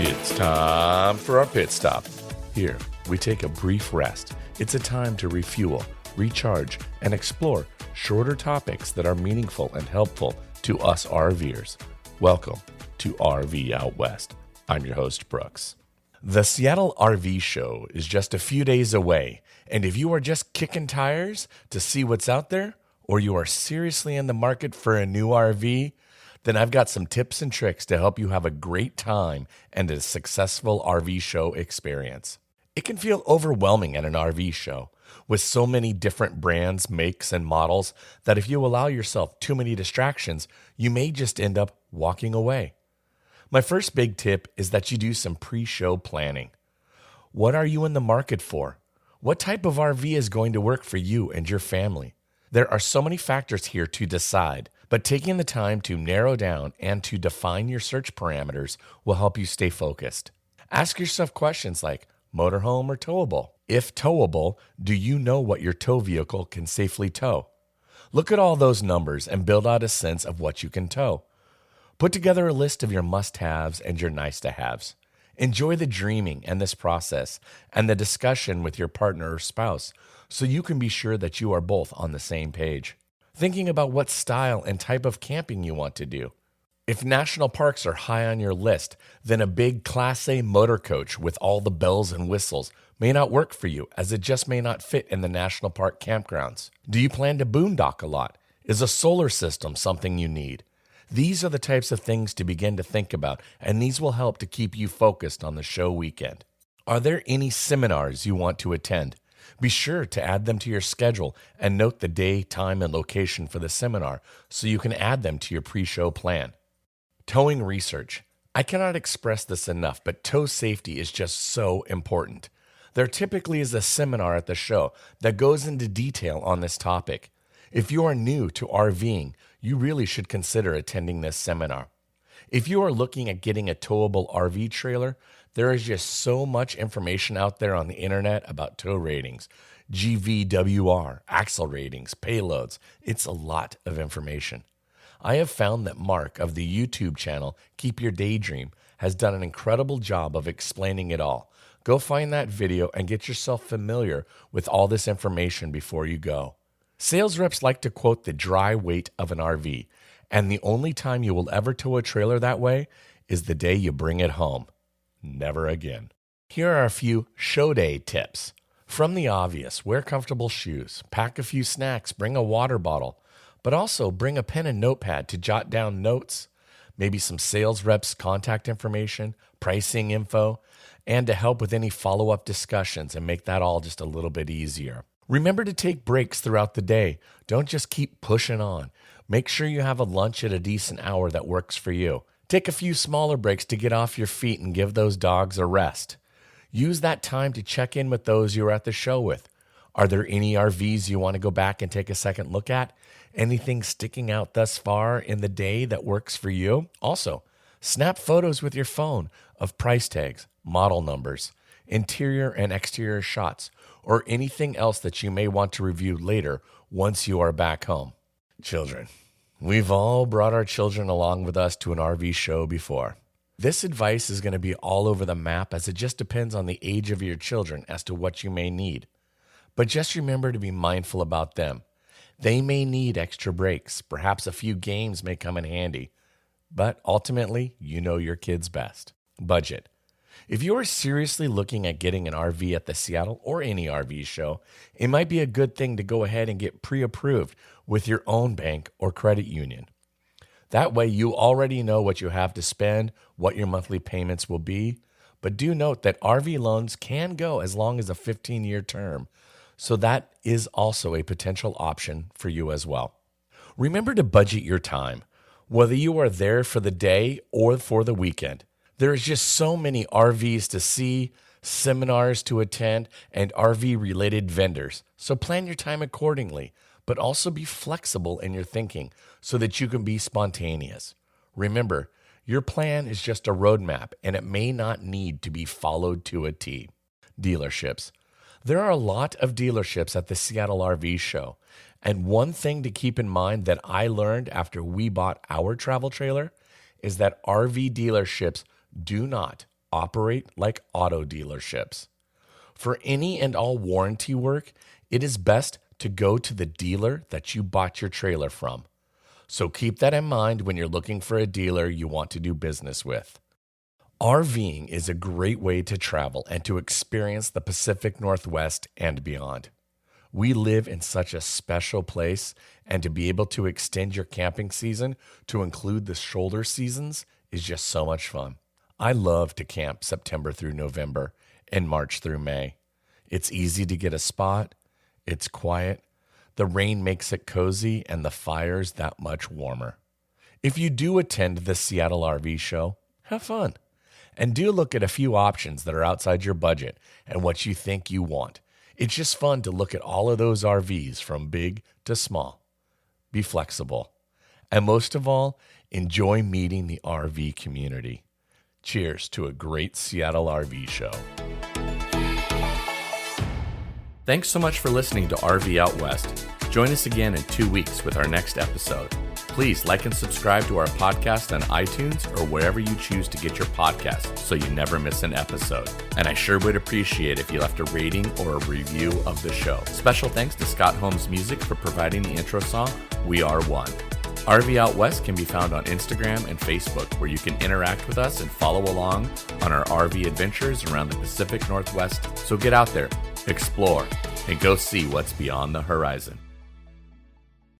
It's time for our pit stop. Here, we take a brief rest. It's a time to refuel, recharge, and explore shorter topics that are meaningful and helpful to us RVers. Welcome to RV Out West. I'm your host, Brooks. The Seattle RV Show is just a few days away, and if you are just kicking tires to see what's out there, or you are seriously in the market for a new RV, then I've got some tips and tricks to help you have a great time and a successful RV show experience. It can feel overwhelming at an RV show with so many different brands, makes, and models that if you allow yourself too many distractions, you may just end up walking away. My first big tip is that you do some pre-show planning. What are you in the market for? What type of RV is going to work for you and your family? There are so many factors here to decide, but taking the time to narrow down and to define your search parameters will help you stay focused. Ask yourself questions like motorhome or towable. If towable, do you know what your tow vehicle can safely tow? Look at all those numbers and build out a sense of what you can tow. Put together a list of your must-haves and your nice-to-haves. Enjoy the dreaming and this process and the discussion with your partner or spouse so you can be sure that you are both on the same page. Thinking about what style and type of camping you want to do. If national parks are high on your list, then a big Class A motor coach with all the bells and whistles may not work for you, as it just may not fit in the national park campgrounds. Do you plan to boondock a lot? Is a solar system something you need? These are the types of things to begin to think about, and these will help to keep you focused on the show weekend. Are there any seminars you want to attend? Be sure to add them to your schedule and note the day, time, and location for the seminar so you can add them to your pre-show plan. Towing research. I cannot express this enough, but tow safety is just so important. There typically is a seminar at the show that goes into detail on this topic. If you are new to RVing, you really should consider attending this seminar. If you are looking at getting a towable RV trailer, there is just so much information out there on the internet about tow ratings, GVWR, axle ratings, payloads. It's a lot of information. I have found that Mark of the YouTube channel Keep Your Daydream has done an incredible job of explaining it all. Go find that video and get yourself familiar with all this information before you go. Sales reps like to quote the dry weight of an RV, and the only time you will ever tow a trailer that way is the day you bring it home. Never again. Here are a few show day tips. From the obvious, wear comfortable shoes, pack a few snacks, bring a water bottle, but also bring a pen and notepad to jot down notes, maybe some sales reps' contact information, pricing info, and to help with any follow-up discussions and make that all just a little bit easier. Remember to take breaks throughout the day. Don't just keep pushing on. Make sure you have a lunch at a decent hour that works for you. Take a few smaller breaks to get off your feet and give those dogs a rest. Use that time to check in with those you were at the show with. Are there any RVs you want to go back and take a second look at? Anything sticking out thus far in the day that works for you? Also, snap photos with your phone of price tags, model numbers, interior and exterior shots, or anything else that you may want to review later once you are back home. Children. We've all brought our children along with us to an RV show before. This advice is going to be all over the map as it just depends on the age of your children as to what you may need. But just remember to be mindful about them. They may need extra breaks. Perhaps a few games may come in handy. But ultimately, you know your kids best. Budget. If you are seriously looking at getting an RV at the Seattle or any RV show, it might be a good thing to go ahead and get pre-approved with your own bank or credit union. That way you already know what you have to spend, what your monthly payments will be. But do note that RV loans can go as long as a 15-year term, so that is also a potential option for you as well. Remember to budget your time, whether you are there for the day or for the weekend. There is just so many RVs to see, seminars to attend, and RV-related vendors. So plan your time accordingly, but also be flexible in your thinking so that you can be spontaneous. Remember, your plan is just a roadmap, and it may not need to be followed to a T. Dealerships. There are a lot of dealerships at the Seattle RV show, and one thing to keep in mind that I learned after we bought our travel trailer is that RV dealerships do not operate like auto dealerships. For any and all warranty work, it is best to go to the dealer that you bought your trailer from. So keep that in mind when you're looking for a dealer you want to do business with. RVing is a great way to travel and to experience the Pacific Northwest and beyond. We live in such a special place, and to be able to extend your camping season to include the shoulder seasons is just so much fun. I love to camp September through November and March through May. It's easy to get a spot, it's quiet, the rain makes it cozy, and the fire's that much warmer. If you do attend the Seattle RV show, have fun. And do look at a few options that are outside your budget and what you think you want. It's just fun to look at all of those RVs from big to small. Be flexible. And most of all, enjoy meeting the RV community. Cheers to a great Seattle RV show. Thanks so much for listening to RV Out West. Join us again in 2 weeks with our next episode. Please like and subscribe to our podcast on iTunes or wherever you choose to get your podcasts so you never miss an episode. And I sure would appreciate if you left a rating or a review of the show. Special thanks to Scott Holmes Music for providing the intro song, We Are One. RV Out West can be found on Instagram and Facebook, where you can interact with us and follow along on our RV adventures around the Pacific Northwest. So get out there, explore, and go see what's beyond the horizon.